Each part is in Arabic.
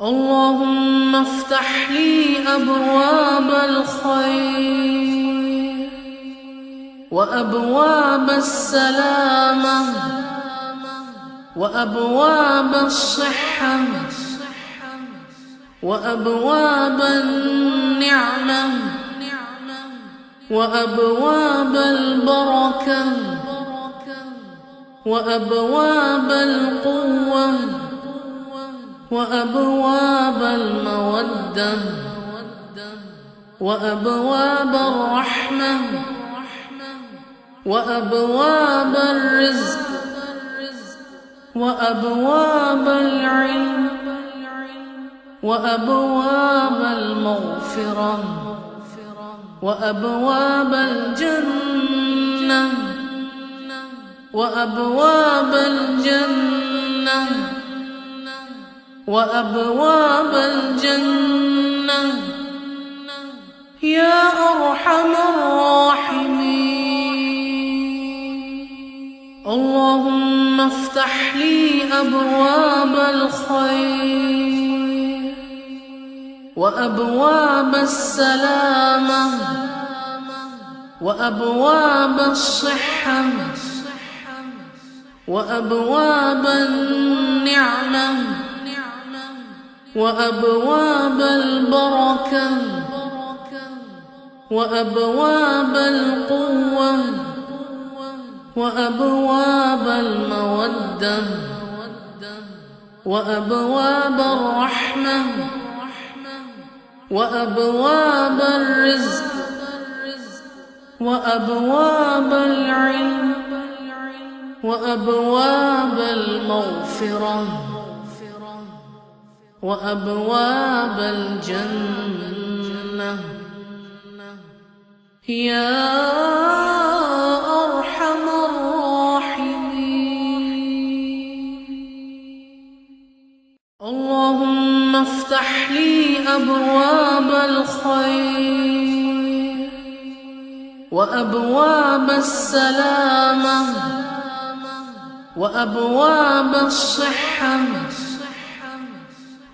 اللهم افتح لي أبواب الخير وأبواب السلامة وأبواب الصحة وأبواب النعمة وأبواب البركة وأبواب القوة وأبواب المودة وأبواب الرحمة وأبواب الرزق وأبواب العلم وأبواب المغفرة وأبواب الجنة وأبواب الجنة وأبواب الجنة يا أرحم الراحمين. اللهم افتح لي أبواب الخير وأبواب السلامة وأبواب الصحة وأبواب النعمة وأبواب البركة وأبواب القوة وأبواب المودة وأبواب الرحمة وأبواب الرزق وأبواب العلم وأبواب المغفرة وأبواب الجنة يا أرحم الراحمين. اللهم افتح لي أبواب الخير وأبواب السلامة وأبواب الصحة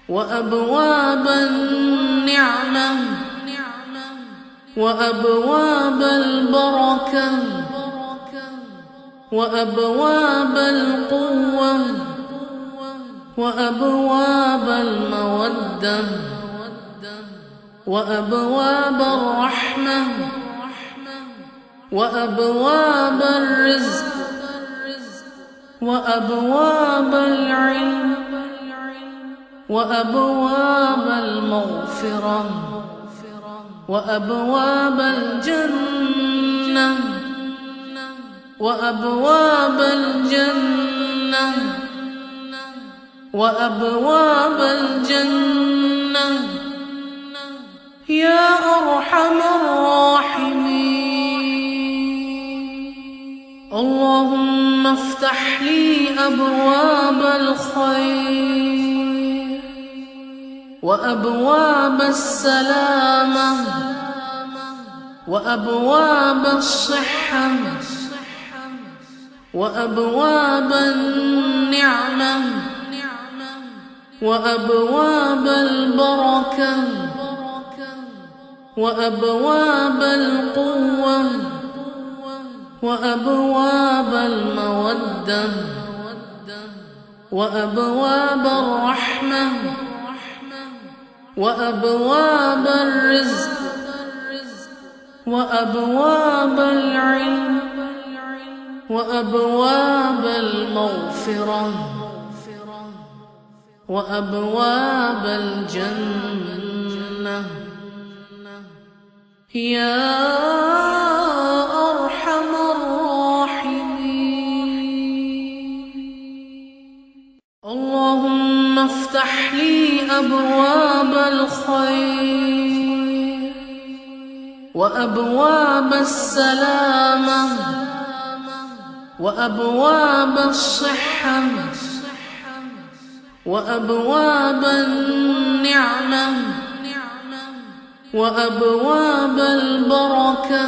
وأبواب النعمة وأبواب البركة وأبواب القوة وأبواب المودة وأبواب الرحمة وأبواب الرزق وأبواب العلم وأبواب المغفرة وأبواب الجنة وأبواب الجنة وأبواب الجنة يا أرحم الراحمين. اللهم افتح لي أبواب الخير وأبواب السلامة وأبواب الصحة وأبواب النعمة وأبواب البركة وأبواب القوة وأبواب المودة وأبواب الرحمة وأبواب الرزق وأبواب العلم وأبواب المغفرة وأبواب الجنة يا أرحم الراحمين. اللهم افتح لي أبواب الخير وأبواب السلامة وأبواب الصحة وأبواب النعمة وأبواب البركة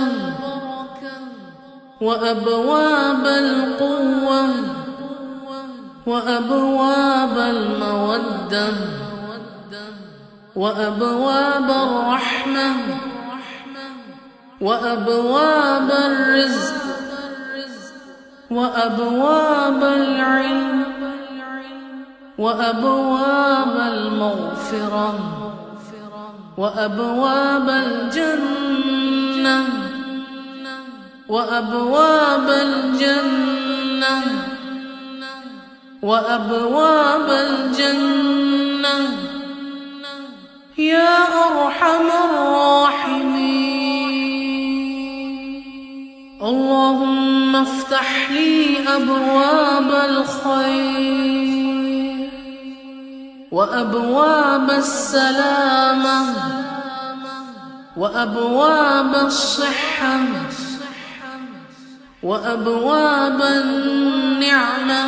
وأبواب القوة وأبواب المودة وأبواب الرحمة وأبواب الرزق وأبواب العلم وأبواب المغفرة وأبواب الجنة وأبواب الجنة وأبواب الجنة يا أرحم الراحمين. اللهم افتح لي أبواب الخير وأبواب السلامة وأبواب الصحة وأبواب النعمة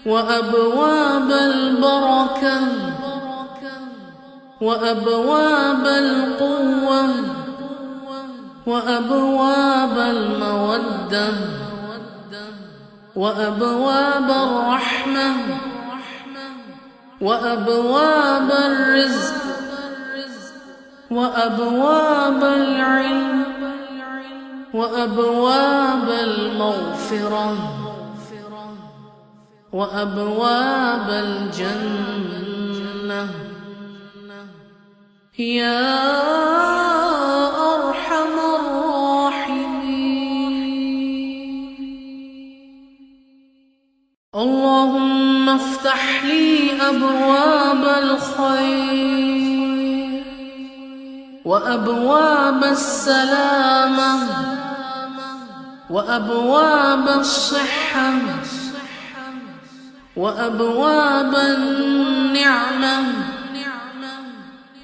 وأبواب البركة وأبواب القوة وأبواب المودة وأبواب الرحمة وأبواب الرزق وأبواب العلم وأبواب المغفرة وأبواب الجنة يا أرحم الراحمين. اللهم افتح لي أبواب الخير وأبواب السلامة وأبواب الصحة وأبواب النعمة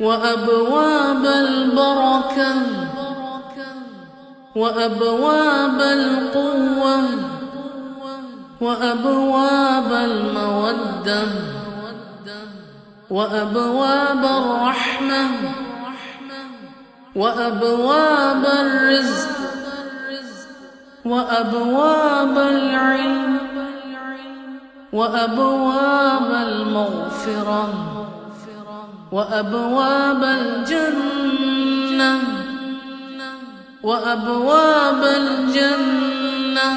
وأبواب البركة وأبواب القوة وأبواب المودة وأبواب الرحمة وأبواب الرزق وأبواب العلم وأبواب المغفرة وأبواب الجنة وأبواب الجنة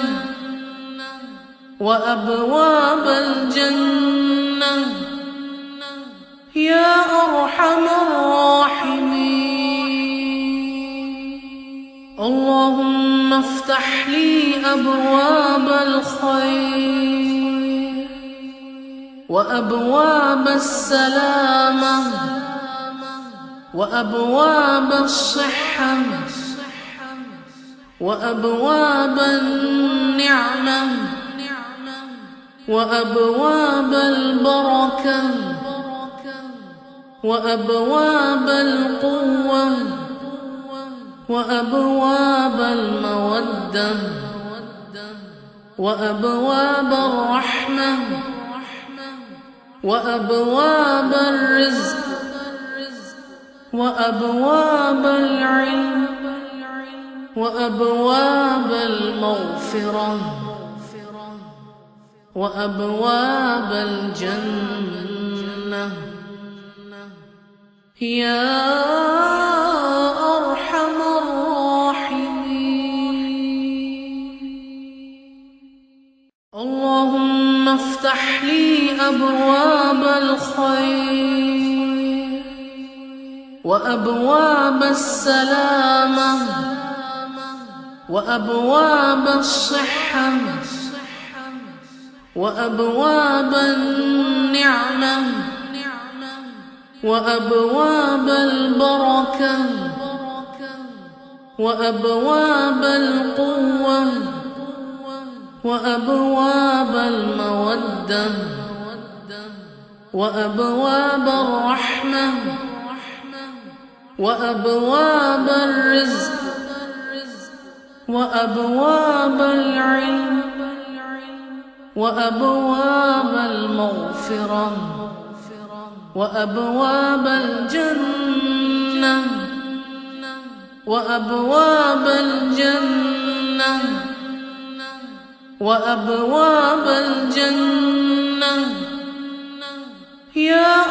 وأبواب الجنة يا أرحم الراحمين. اللهم افتح لي أبواب الخير وأبواب السلامة وأبواب الصحة وأبواب النعمة وأبواب البركة وأبواب القوة وأبواب المودة وأبواب الرحمة وأبواب الرزق وأبواب العلم وأبواب المغفرة وأبواب الجنة يا أرحم الراحمين. اللهم افتح لي أبواب الخير وأبواب السلامة وأبواب الصحة وأبواب النعمة وأبواب البركة وأبواب القوة وأبواب المودة وأبواب الرحمة وأبواب الرزق وأبواب العلم وأبواب المغفرة وأبواب الجنة وأبواب الجنة وأبواب الجنة يا